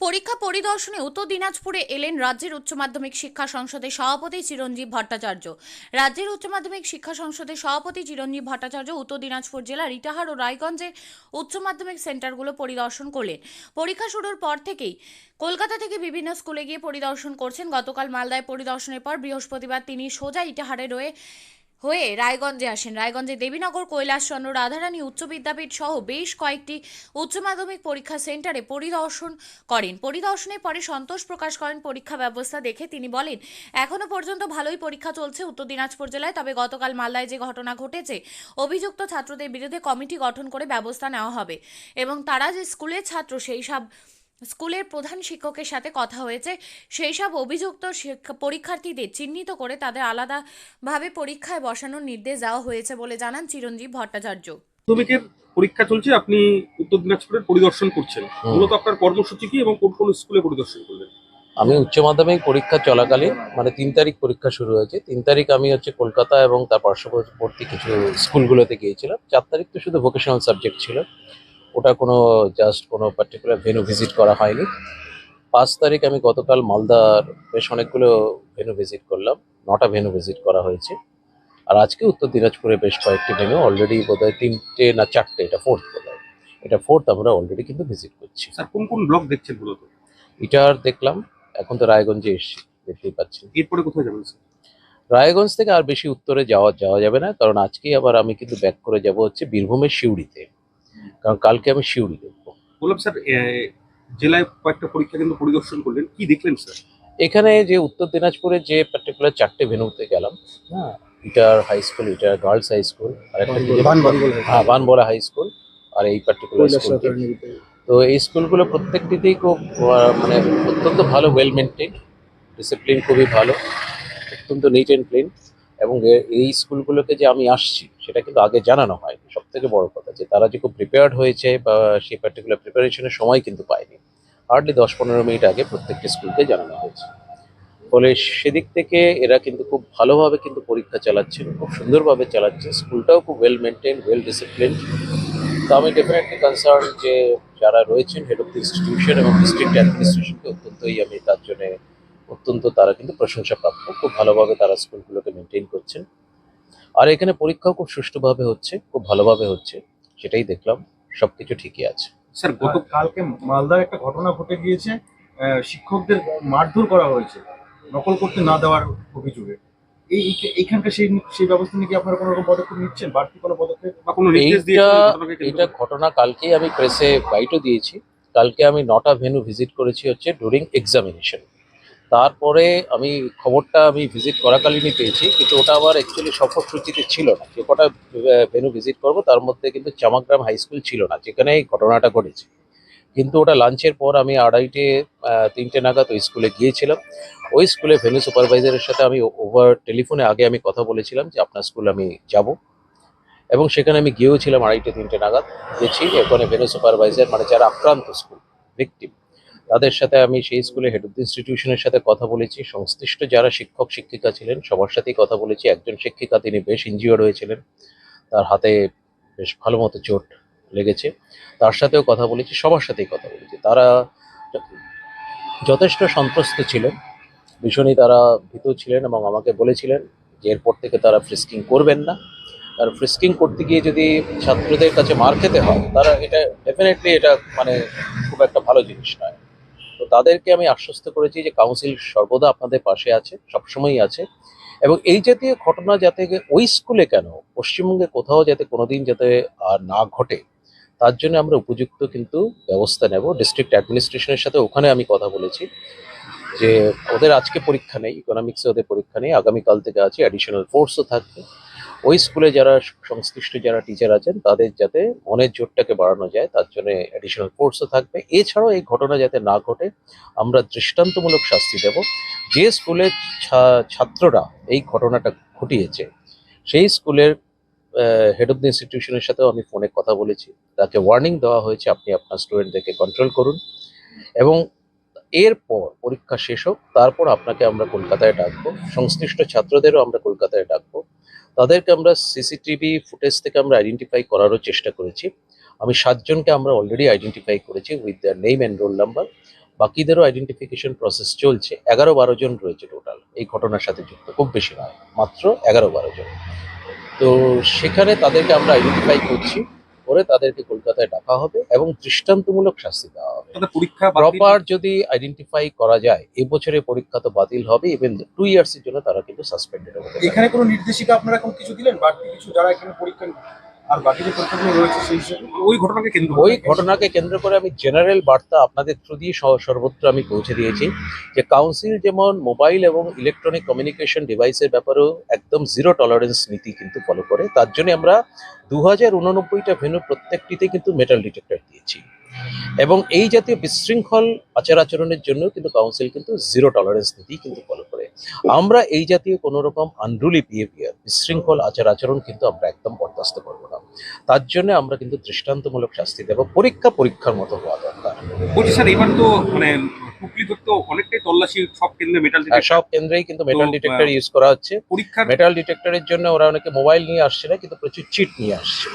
পরীক্ষা পরিদর্শনে উত্তর দিনাজপুরে এলেন রাজ্যের উচ্চ মাধ্যমিক শিক্ষা সংসদের সভাপতি চিরঞ্জীব ভট্টাচার্য। রাজ্যের উচ্চ মাধ্যমিক শিক্ষা সংসদের সভাপতি চিরঞ্জীব ভট্টাচার্য উত্তর দিনাজপুর জেলার ইটাহার ও রায়গঞ্জের উচ্চ মাধ্যমিক সেন্টারগুলো পরিদর্শন করলেন। পরীক্ষা শুরুর পর থেকেই কলকাতা থেকে বিভিন্ন স্কুলে গিয়ে পরিদর্শন করছেন। গতকাল মালদায় পরিদর্শনের পর বৃহস্পতিবার তিনি সোজা ইটাহারে হয়ে রায়গঞ্জে আসেন। রায়গঞ্জে দেবীনগর, কৈলাসচন্দ্র রাধারানী উচ্চ বিদ্যাপীঠ সহ বেশ কয়েকটি উচ্চ মাধ্যমিক পরীক্ষা সেন্টারে পরিদর্শন করেন। পরিদর্শনের পরে সন্তোষ প্রকাশ করেন পরীক্ষা ব্যবস্থা দেখে। তিনি বলেন, এখনো পর্যন্ত ভালোই পরীক্ষা চলছে উত্তর দিনাজপুর জেলায়। তবে গতকাল মালদায় যে ঘটনা ঘটেছে, অভিযুক্ত ছাত্রদের বিরুদ্ধে কমিটি গঠন করে ব্যবস্থা নেওয়া হবে এবং তারা যে স্কুলের ছাত্র সেই সব স্কুলের প্রধান শিক্ষকের সাথে কথা হয়েছে। সেই সব অভিযুক্ত পরীক্ষার্থীদের চিহ্নিত করে তাদের আলাদাভাবে পরীক্ষায় বসানোর নির্দেশ দেওয়া হয়েছে বলে জানান চিরঞ্জীব ভট্টাচার্য। মাধ্যমিকের পরীক্ষা চলছে, আপনি উত্তর দিনাজপুরের পরিদর্শন করছেন। মূলত আপনার কর্মসূচি কি এবং কোন কোন স্কুলে পরিদর্শন করলেন? আমি উচ্চ মাধ্যমিক পরীক্ষা চলাকালীন ৩ তারিখ পরীক্ষা শুরু হয়েছে। ৩ তারিখ আমি কলকাতা এবং তার পার্শ্ববর্তী কিছু স্কুলগুলোতে গিয়েছিলাম। ৪ তারিখ তো শুধু ভোকেশনাল সাবজেক্ট ছিল, ওটা কোনো পার্টিকুলার ভেন্যু ভিজিট করা হয়নি। ৫ তারিখ আমি গতকাল মালদার বেশ অনেকগুলো ভেন্যু ভিজিট করলাম, ৯টা ভেন্যু ভিজিট করা হয়েছে। আর আজকে উত্তর দিনাজপুরে বেশ কয়েকটি ভেন্যু অলরেডি বোধহয় ৩টে না ৪টে, এটা ফোর্থ বোধহয়, এটা ফোর্থ আমরা অলরেডি কিন্তু ভিজিট করছি। স্যার, কোন কোন ব্লক দেখছেন মূলত? এটার দেখলাম, এখন তো রায়গঞ্জে এসেছি, দেখতেই পাচ্ছি। এরপরে কোথায় যাবেন স্যার? রায়গঞ্জ থেকে আর বেশি উত্তরে যাওয়া যাবে না, কারণ আজকেই আবার আমি কিন্তু ব্যাক করে যাব বীরভূমের সিউড়িতে, কারণ কালকে আমি সিউড়ি দেখবো। বললাম স্যার, জেলায় কয়েকটা পরীক্ষা কিন্তু পরিদর্শন করলেন, কি দেখলেন স্যার? এখানে যে উত্তর দিনাজপুরের যে পার্টিকুলার 4টে ভেন্যুতে গেলাম, হ্যাঁ, ইটার হাই স্কুল, ইটার গার্লস হাই স্কুল, আর একটা বানবলা হাই স্কুল, আর এই পার্টিকুলার স্কুল। তো এই স্কুলগুলো প্রত্যেকটিতেই খুব মানে অত্যন্ত ভালো, ওয়েল মেনটেন, ডিসিপ্লিন খুবই ভালো, অত্যন্ত নিট অ্যান্ড ক্লিন। এবং এই স্কুলগুলোকে যে আমি আসছি সেটা কিন্তু আগে জানানো হয়নি। সব থেকে বড় কথা যে তারা যে খুব প্রিপেয়ার্ড হয়েছে বা সেই পার্টিকুলার প্রিপারেশনের সময় কিন্তু পায়নি। হার্ডলি 10-15 মিনিট আগে প্রত্যেকটি স্কুলকে জানানো হয়েছে। ফলে সেদিক থেকে এরা কিন্তু খুব ভালোভাবে কিন্তু পরীক্ষা চালাচ্ছেন, খুব সুন্দরভাবে চালাচ্ছে। স্কুলটাও খুব ওয়েল মেনটেন, ওয়েল ডিসিপ্লিন। তো আমি ডেফিনেটলি কনসার্ন যে যারা রয়েছেন হেড অফ দ্য ইনস্টিটিউশন এবং ডিস্ট্রিক্ট অ্যাডমিনিস্ট্রেশনকে আমি তার জন্য অত্যন্ত, তারা কিন্তু প্রশংসাপ্রাপ্য। খুব ভালোভাবে তারা স্কুলগুলোকে মেনটেন করছেন। আর এখানে পরীক্ষাও খুব সুষ্ঠুভাবে হচ্ছে, খুব ভালোভাবে হচ্ছে, সেটাই দেখলাম। সবকিছু ঠিকই আছে। স্যার, কালকে মালদার একটা ঘটনা ঘটে গিয়েছে, শিক্ষকদের মারধর করা হয়েছে নকল করতে না দেওয়ার অভিযোগে। এইখানকার সেই ব্যবস্থা নিয়ে কি আপনারা কোনো রকম পদক্ষেপ নিচ্ছেন, বাড়তি কোনো পদক্ষেপ বা কোনো নির্দেশ এটা ঘটনা কালকেই আমি প্রেসে বাইটও দিয়েছি। কালকে আমি 9টা ভেন্যু ভিজিট করেছি ডুরিং এক্সামিনেশন। তারপরে আমি খবরটা ভিজিট করাকালীনই পেয়েছি, কিন্তু ওটা আবার অ্যাকচুয়ালি সফরসূচিতে ছিল না। যে কটা ভেন্যু ভিজিট করবো তার মধ্যে কিন্তু চামাগ্রাম হাই স্কুল ছিল না, যেখানে এই ঘটনাটা ঘটেছে। কিন্তু ওটা লাঞ্চের পর আমি 2:30 3টে নাগাদ ওই স্কুলে গিয়েছিলাম। ওই স্কুলে ভেন্যু সুপারভাইজারের সাথে আমি ওভার টেলিফোনে আগে আমি কথা বলেছিলাম যে আপনার স্কুল আমি যাব, এবং সেখানে আমি গিয়েও ছিলাম 2:30 3টে নাগাদ গেছি। ওখানে ভেন্যু সুপারভাইজার, মানে যারা আক্রান্ত স্কুল ভিকটিম, তাদের সাথে আমি সেই স্কুলে হেড অফ দ্য ইনস্টিটিউশনের সাথে কথা বলেছি। সংশ্লিষ্ট যারা শিক্ষক শিক্ষিকা ছিলেন সবার সাথেই কথা বলেছি। একজন শিক্ষিকা তিনি বেশ ইনজিওর্ড হয়েছিলেন, তার হাতে বেশ ভালো মতো চোট লেগেছে, তার সাথেও কথা বলেছি। সবার সাথেই কথা বলেছি। তারা যথেষ্ট সন্ত্রস্ত ছিলেন, ভীষণই তারা ভীত ছিলেন, এবং আমাকে বলেছিলেন যে এরপর থেকে তারা ফ্রিস্কিং করবেন না। আর ফ্রিস্কিং করতে গিয়ে যদি ছাত্রদের কাছে মার খেতে হয়, তারা এটা ডেফিনেটলি এটা মানে খুব একটা ভালো জিনিস নয়। তো তাদেরকে আমি আশ্বস্ত করেছি যে কাউন্সিল সর্বদা আপনাদের পাশে আছে, সবসময়ই আছে, এবং এই জাতীয় ঘটনা যাতে ওই স্কুলে কেন, পশ্চিমবঙ্গে কোথাও যাতে কোনোদিন যাতে আর না ঘটে, তার জন্য আমরা উপযুক্ত কিন্তু ব্যবস্থা নেব। ডিস্ট্রিক্ট অ্যাডমিনিস্ট্রেশনের সাথে ওখানে আমি কথা বলেছি যে ওদের আজকে পরীক্ষা নেই, ইকোনমিক্সে ওদের পরীক্ষা নেই, আগামীকাল থেকে আছে, অ্যাডিশনাল ফোর্সও থাকবে। ওই স্কুলে যারা সংশ্লিষ্ট যারা টিচার আছেন তাদের যাতে মনের জোরটাকে বাড়ানো যায়, তার জন্য অ্যাডিশনাল ফোর্সও থাকবে। এছাড়াও এই ঘটনা যাতে না ঘটে আমরা দৃষ্টান্তমূলক শাস্তি দেব। যে স্কুলের ছাত্ররা এই ঘটনাটা ঘটিয়েছে সেই স্কুলের হেড অফ দ্য ইনস্টিটিউশনের সাথেও আমি ফোনে কথা বলেছি। তাকে ওয়ার্নিং দেওয়া হয়েছে আপনি আপনার স্টুডেন্টদেরকে কন্ট্রোল করুন, এবং এরপর পরীক্ষা শেষ হোক, তারপর আপনাকে আমরা কলকাতায় ডাকবো। সংশ্লিষ্ট ছাত্রদেরও আমরা কলকাতায় ডাকবো। তাদেরকে আমরা সিসিটিভি ফুটেজ থেকে আমরা আইডেন্টিফাই করারও চেষ্টা করেছি। আমি 7 জনকে আমরা অলরেডি আইডেন্টিফাই করেছি with the name and roll number. বাকিদেরও আইডেন্টিফিকেশন প্রসেস চলছে। 11-12 জন রয়েছে টোটাল এই ঘটনার সাথে যুক্ত, খুব বেশি নয়, মাত্র 11-12 জন। তো সেখানে তাদেরকে আমরা আইডেন্টিফাই করছি, করে তাদেরকে কলকাতায় ডাকা হবে এবং দৃষ্টান্তমূলক শাস্তি দেওয়া হবে। তাদের পরীক্ষা বাতিল- প্রপার যদি আইডেন্টিফাই করা যায়, এবছরে পরীক্ষা তো বাতিল হবে, ইভেন 2 ইয়ার্সের জন্য তারা কিন্তু সাসপেন্ডেড হবে। এখানে কোনো নির্দেশিকা আপনারা এখন কিছু দিলেন বাড়তি কিছু, যারা এখানে পরীক্ষা আর বাকি যে পরীক্ষাগুলো রয়েছে সেই হিসেবে? ওই ঘটনাকে কেন্দ্র করে ওই ঘটনাকে কেন্দ্র করে আমি জেনারেল বার্তা আপনাদের থ্রু দিয়ে সর্বত্র আমি পৌঁছে দিয়েছি যে কাউন্সিল যেমন মোবাইল এবং ইলেকট্রনিক কমিউনিকেশন ডিভাইসের ব্যাপারেও একদম 0 টলারেন্স নীতি কিন্তু ফলো করে। তার জন্য আমরা 2089টা ভেন্যু প্রত্যেকটিতে কিন্তু মেটাল ডিটেক্টর দিয়েছি এবং এই জাতীয় বিশৃঙ্খল আচার-আচরণের জন্য কিন্তু কাউন্সিল কিন্তু 0 টলারেন্স নীতি কিন্তু ফলো করে। আমরা এই জাতীয় কোনো রকম আনরুলি বিহেভিয়ার, বিশৃঙ্খল আচার-আচরণ কিন্তু আমরা একদম বরদাস্ত করবো না। তার জন্য আমরা কিন্তু দৃষ্টান্তমূলক শাস্তি দেব। পরীক্ষার মতো হওয়া দরকার। বলছি স্যার, এবার তো মানে টুকলি ধরতে অনেকটাই তল্লাশি সব কেন্দ্রে মেটাল আর সব কেন্দ্রেই কিন্তু মেটাল ডিটেক্টর ইউজ করা হচ্ছে। পরীক্ষার মেটাল ডিটেক্টরের জন্য ওরা অনেকে মোবাইল নিয়ে আসছে না, কিন্তু প্রচুর চিট নিয়ে আসছে।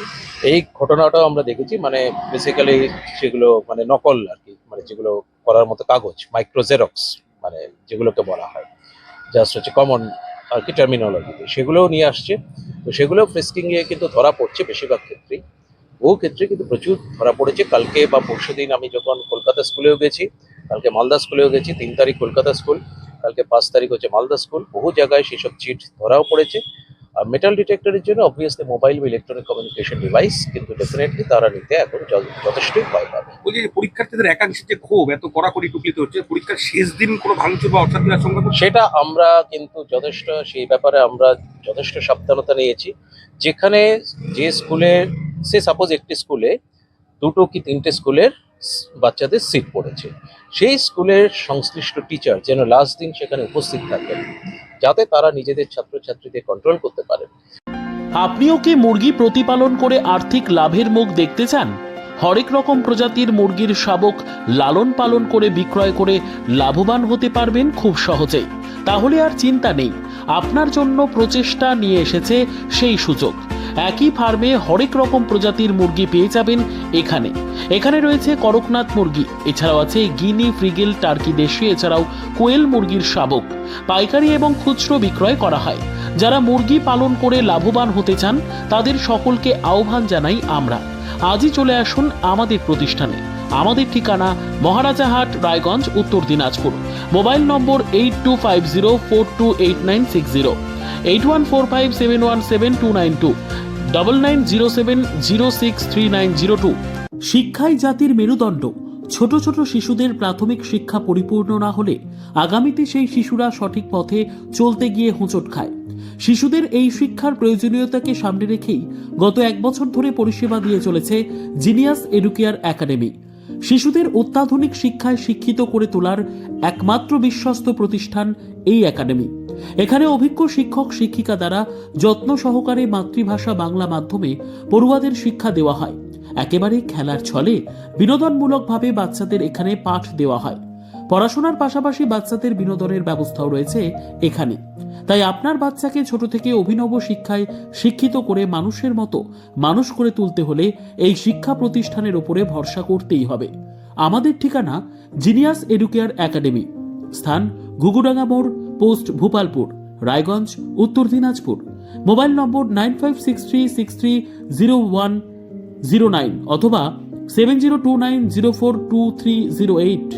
এই ঘটনাটাও আমরা দেখেছি, মানে বেসিক্যালি সেগুলো মানে নকল আর কি, মানে যেগুলো করার মতো কাগজ, মাইক্রোজেরক্স মানে যেগুলোকে বলা হয়, জাস্ট হচ্ছে কমন আর কি টার্মিনোলজিতে, সেগুলোও নিয়ে আসছে। তো সেগুলো ফ্রিস্কিং এ কিন্তু ধরা পড়ছে বেশিরভাগ ক্ষেত্রেই, বহু ক্ষেত্রে কিন্তু প্রচুর ধরা পড়েছে। কালকে বা পরশুদিন আমি যখন কলকাতা স্কুলেও গেছি, কালকে মালদা স্কুলেও গেছি, 3 তারিখ কলকাতা স্কুল, কালকে 5 তারিখ হচ্ছে মালদা স্কুল, বহু জায়গায় সেসব চিট ধরাও পড়েছে। আর মেটাল ডিটেক্টরের জন্য অবভিয়াসলি মোবাইল বা ইলেকট্রনিক কমিউনিকেশন ডিভাইস কিন্তু ডেফিনেটলি তারা নিতে এখন যথেষ্টই ভয় পাবে। বলছি যে পরীক্ষার্থীদের একাংশের যে ক্ষোভ এত কড়াকড়ি টুকলিতে হচ্ছে, পরীক্ষার শেষ দিন কোনো ভাঙচুর বা অশান্তির আশঙ্কা করছে? সেটা আমরা কিন্তু যথেষ্ট, সেই ব্যাপারে আমরা যথেষ্ট সাবধানতা নিয়েছি। যেখানে যে স্কুলের, সে সাপোজ একটি স্কুলে 2 কি 3টে স্কুলের বাচ্চাদের সিট পড়েছে, সেই স্কুলের সংশ্লিষ্ট টিচার যেন লাস্ট দিন সেখানে উপস্থিত থাকেন, যাতে তারা নিজেদের ছাত্রছাত্রীদের কন্ট্রোল করতে পারেন। আপনিও কি মুরগি প্রতিপালন করে আর্থিক লাভের মুখ দেখতে চান? হরেক রকম প্রজাতির মুরগির শাবক লালন পালন করে বিক্রয় করে লাভবান হতে পারবেন খুব সহজেই। তাহলে আর চিন্তা নেই, আপনার জন্য প্রচেষ্টা নিয়ে এসেছে সেই সুযোগ। একই ফার্মে হরেক রকম প্রজাতির মুরগি পেয়ে যাবেন এখানে। এখানে রয়েছে করকনাথ মুরগি, এছাড়াও আছে গিনি, ফ্রিগেল, টার্কি দেশি, এছাড়াও কোয়েল মুরগির শাবক। পাইকারি এবং খুচরো বিক্রয় করা হয়। যারা মুরগি পালন করে লাভবান হতে চান তাদের সকলকে আহ্বান জানাই আমরা। আজই চলে আসুন আমাদের প্রতিষ্ঠানে। আমাদের ঠিকানা মহারাজাহাট, রায়গঞ্জ, উত্তর দিনাজপুর। মোবাইল নম্বর 8250428960, 8145717292, 9907063902। শিক্ষাই জাতির মেরুদণ্ড। ছোট ছোট শিশুদের প্রাথমিক শিক্ষা পরিপূর্ণ না হলে আগামীতে সেই শিশুরা সঠিক পথে চলতে গিয়ে হোঁচট খায়। শিশুদের এই শিক্ষার প্রয়োজনীয়তাকে সামনে রেখেই গত 1 বছর ধরে পরিষেবা দিয়ে চলেছে জিনিয়াস এডুকেয়ার একাডেমি। শিশুদের অত্যাধুনিক শিক্ষায় শিক্ষিত করে তোলার একমাত্র বিশ্বস্ত প্রতিষ্ঠান এই একাডেমি। এখানে অভিজ্ঞ শিক্ষক শিক্ষিকা দ্বারা যত্ন সহকারে মাতৃভাষা বাংলা মাধ্যমে পড়ুয়াদের শিক্ষা দেওয়া হয়। একেবারে খেলার ছলে বিনোদনমূলকভাবে বাচ্চাদের এখানে পাঠ দেওয়া হয়। পড়াশোনার পাশাপাশি বাচ্চাদের বিনোদনের ব্যবস্থাও রয়েছে এখানে। তাই আপনার বাচ্চাকে ছোট থেকে অভিনব শিক্ষায় শিক্ষিত করে মানুষের মতো মানুষ করে তুলতে হলে এই শিক্ষা প্রতিষ্ঠানের উপরে ভরসা করতেই হবে। আমাদের ঠিকানা জিনিয়াস এডুকেয়ার একাডেমি, স্থান ঘুঘুডাঙ্গা মোড়, পোস্ট ভূপালপুর, রায়গঞ্জ, উত্তর দিনাজপুর। মোবাইল নম্বর 9563630109 অথবা 7029042308।